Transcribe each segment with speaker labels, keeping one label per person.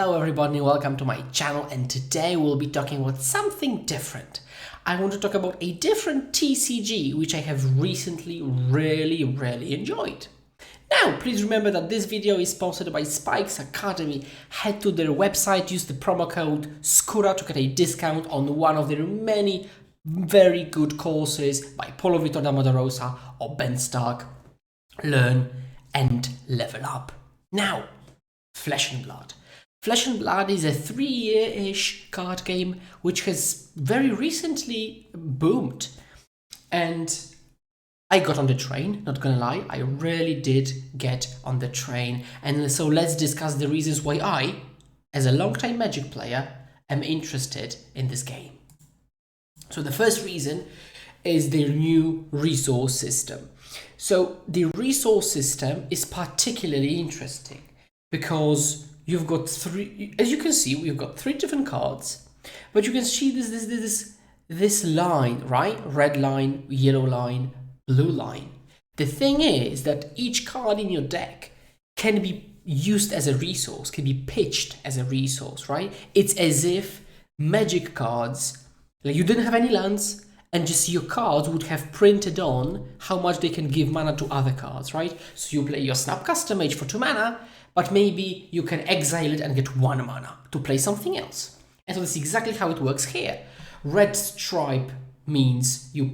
Speaker 1: Hello everybody, welcome to my channel, and today we'll be talking about something different. I want to talk about a different TCG which I have recently really enjoyed. Now, please remember that this video is sponsored by Spikes Academy. Head to their website, use the promo code SKURA to get a discount on one of their many very good courses by Paulo Vitor da Moderosa or Ben Stark. Learn and level up. Now, Flesh and Blood. Flesh and Blood is a 3-year-ish card game which has very recently boomed. And I got on the train, not gonna lie, I really did get on the train. And so let's discuss the reasons why I, as a long-time Magic player, am interested in this game. So the first reason is their new resource system. So the resource system is particularly interesting because you've got three, as you can see, we've got 3 different cards, but you can see this line, right? Red line, yellow line, blue line. The thing is that each card in your deck can be used as a resource, can be pitched as a resource, right? It's as if Magic cards, like you didn't have any lands, and just your cards would have printed on how much they can give mana to other cards, right? So you play your Snap Custom Mage for 2 mana, but maybe you can exile it and get 1 mana to play something else. And so that's exactly how it works here. Red stripe means you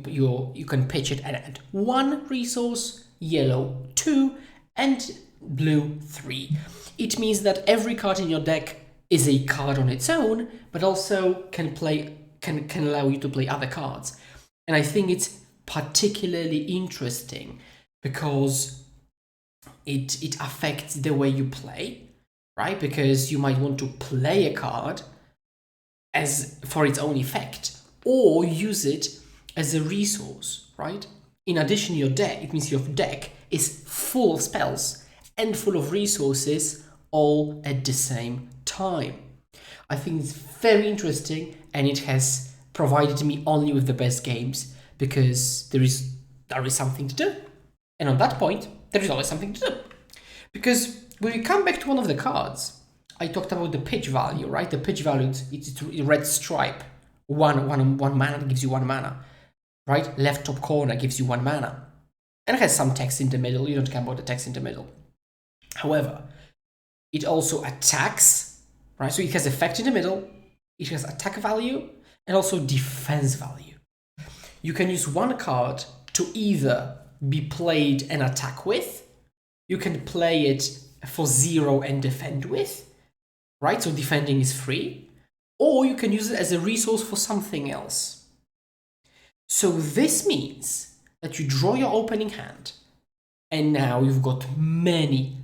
Speaker 1: can pitch it and add 1 resource, yellow 2, and blue 3. It means that every card in your deck is a card on its own, but also can allow you to play other cards. And I think it's particularly interesting because it affects the way you play, right? Because you might want to play a card as for its own effect or use it as a resource, right? In addition, your deck, it means your deck is full of spells and full of resources all at the same time. I think it's very interesting, and it has provided me only with the best games because there is something to do. And on that point, there is always something to do. Because when we come back to one of the cards, I talked about the pitch value, right? The pitch value, it's red stripe. One mana gives you 1 mana, right? Left top corner gives you 1 mana. And it has some text in the middle. You don't care about the text in the middle. However, it also attacks, right? So it has effect in the middle. It has attack value and also defense value. You can use 1 card to either be played and attack with. You can play it for 0 and defend with, right? So defending is free. Or you can use it as a resource for something else. So this means that you draw your opening hand, and now you've got many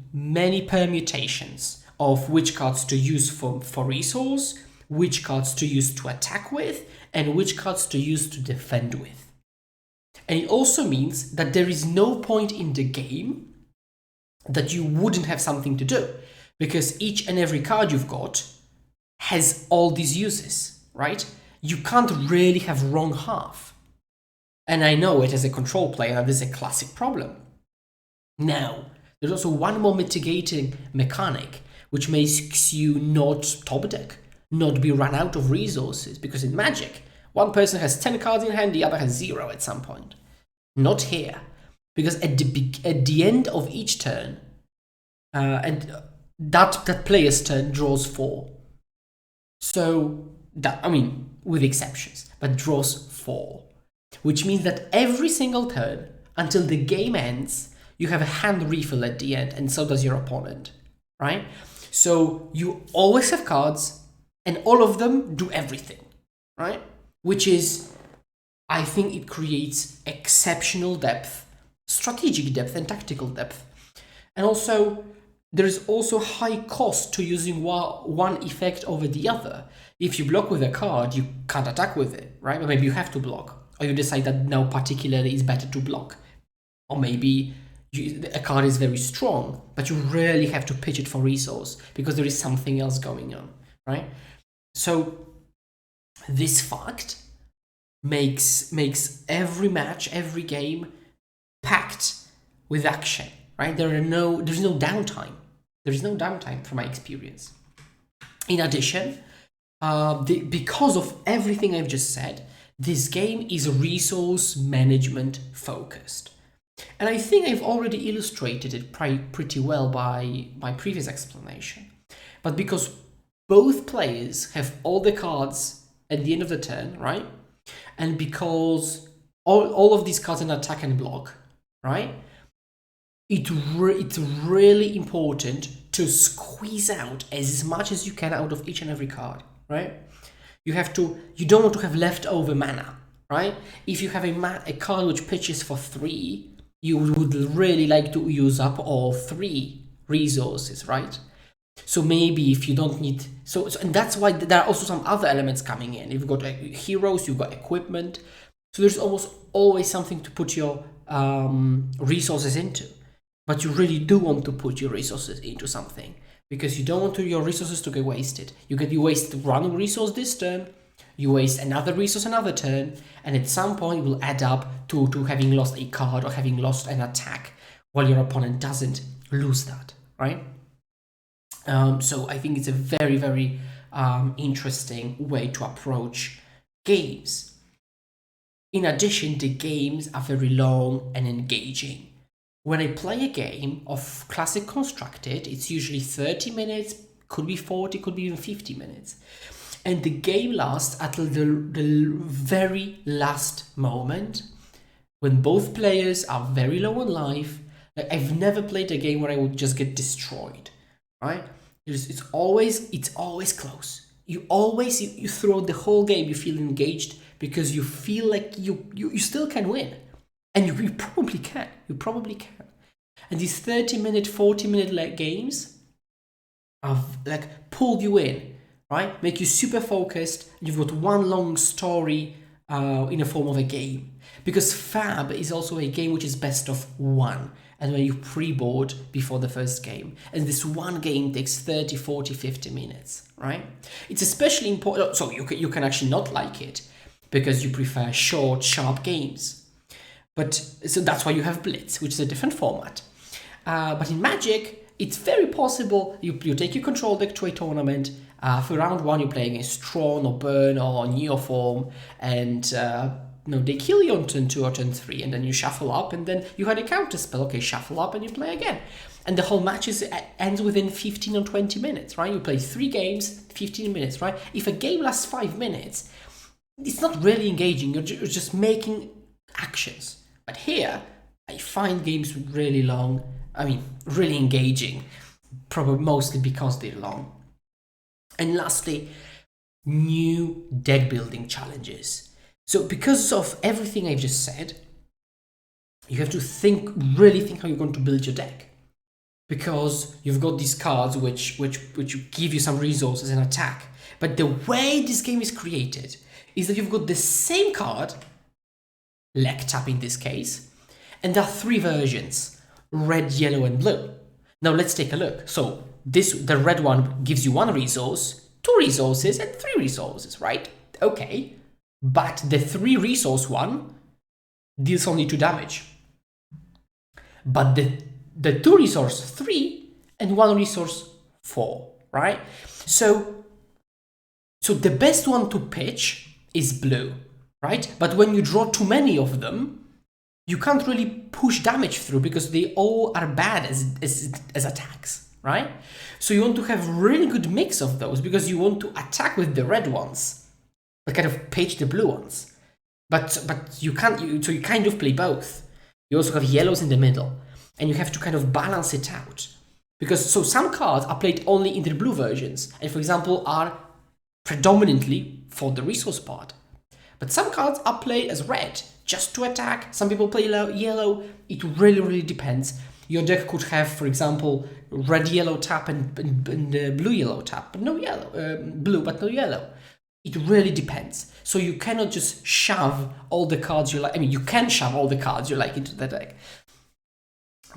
Speaker 1: permutations of which cards to use for resource, which cards to use to attack with, and which cards to use to defend with. And it also means that there is no point in the game that you wouldn't have something to do, because each and every card you've got has all these uses, right? You can't really have wrong half. And I know it as a control player, that is a classic problem. Now, there's also one more mitigating mechanic, which makes you not top deck, not be run out of resources, because in Magic, one person has 10 cards in hand, the other has 0 at some point. Not here, because at the end of each turn, and that player's turn draws 4. So, with exceptions, but draws 4. Which means that every single turn, until the game ends, you have a hand refill at the end, and so does your opponent, right? So you always have cards, and all of them do everything, right? Which is, I think it creates exceptional depth, strategic depth, and tactical depth. And also, there is also high cost to using one effect over the other. If you block with a card, you can't attack with it, right? Or maybe you have to block, or you decide that now particularly it's better to block. Or maybe a card is very strong, but you really have to pitch it for resource because there is something else going on, right? So this fact makes every match, every game packed with action, right? There's no downtime. There is no downtime from my experience. In addition, because of everything I've just said, this game is resource management focused. And I think I've already illustrated it pretty well by my previous explanation. But because both players have all the cards at the end of the turn, right? And because all of these cards are attack and block, right? It's really important to squeeze out as much as you can out of each and every card, right? You don't want to have leftover mana, right? If you have a card which pitches for 3, you would really like to use up all 3 resources, right? So maybe if you don't need, and that's why there are also some other elements coming in. If you've got heroes, you've got equipment. So there's almost always something to put your resources into. But you really do want to put your resources into something, because you don't want your resources to get wasted. You waste one resource this turn, you waste another resource another turn, and at some point it will add up to having lost a card or having lost an attack, while your opponent doesn't lose that, right? So I think it's a very, very interesting way to approach games. In addition, the games are very long and engaging. When I play a game of Classic Constructed, it's usually 30 minutes, could be 40, could be even 50 minutes. And the game lasts until the very last moment, when both players are very low on life. Like, I've never played a game where I would just get destroyed, right? It's always close. You throughout the whole game, you feel engaged because you feel like you still can win. And you probably can. You probably can. And these 30-minute, 40-minute games have pulled you in, right? Make you super focused. You've got one long story in the form of a game. Because Fab is also a game which is best of 1. And when you pre-board before the first game. And this one game takes 30, 40, 50 minutes, right? It's especially important. So you can actually not like it because you prefer short, sharp games. But so that's why you have Blitz, which is a different format. But in Magic, it's very possible you take your control deck to a tournament. For round 1, you play against Tron or Burn or Neoform, and they kill you on turn 2 or turn 3, and then you shuffle up, and then you had a counter spell. Okay, shuffle up, and you play again. And the whole match ends within 15 or 20 minutes, right? You play 3 games, 15 minutes, right? If a game lasts 5 minutes, it's not really engaging. You're just making actions. But here, I find games really long. I mean, really engaging, probably mostly because they're long. And lastly, new deck building challenges. So because of everything I've just said, you have to really think how you're going to build your deck. Because you've got these cards which give you some resources and attack. But the way this game is created is that you've got the same card, leg tap in this case, and there are 3 versions, red, yellow, and blue. Now let's take a look. So the red one gives you 1 resource, 2 resources, and 3 resources, right? Okay, but the 3 resource one deals only 2 damage. But the 2 resource 3 and 1 resource 4, right? So the best one to pitch is blue, right? But when you draw too many of them, you can't really push damage through because they all are bad as attacks, right? So you want to have a really good mix of those because you want to attack with the red ones, but kind of pitch the blue ones. But you can't, so you kind of play both. You also have yellows in the middle, and you have to kind of balance it out. Because so some cards are played only in the blue versions, and for example are predominantly for the resource part. But some cards are played as red, just to attack. Some people play yellow. It really, really depends. Your deck could have, for example, red-yellow tap and blue-yellow tap, but no yellow, blue but no yellow. It really depends. So you cannot just shove all the cards you like. I mean, you can shove all the cards you like into the deck.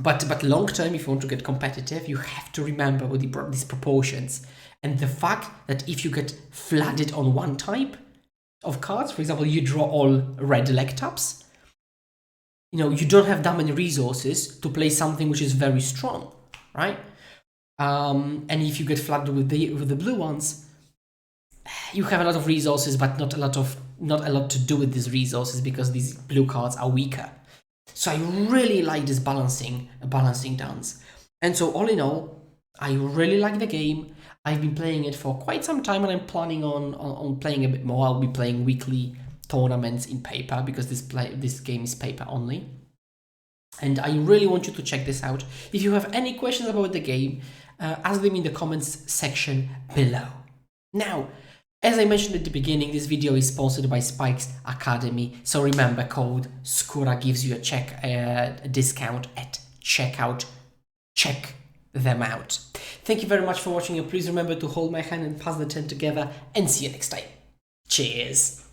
Speaker 1: But long term, if you want to get competitive, you have to remember these proportions. And the fact that if you get flooded on one type of cards, for example, you draw all red leg taps, you don't have that many resources to play something which is very strong, right? And if you get flooded with the blue ones, you have a lot of resources, but not a lot to do with these resources because these blue cards are weaker. So I really like this balancing dance. And so all in all, I really like the game. I've been playing it for quite some time, and I'm planning on playing a bit more. I'll be playing weekly tournaments in paper because this game is paper only. And I really want you to check this out. If you have any questions about the game, ask them in the comments section below. Now, as I mentioned at the beginning, this video is sponsored by Spikes Academy. So remember, code SKURA gives you a discount at checkout. Check them out. Thank you very much for watching, and please remember to hold my hand and pass the 10 together, and see you next time. Cheers!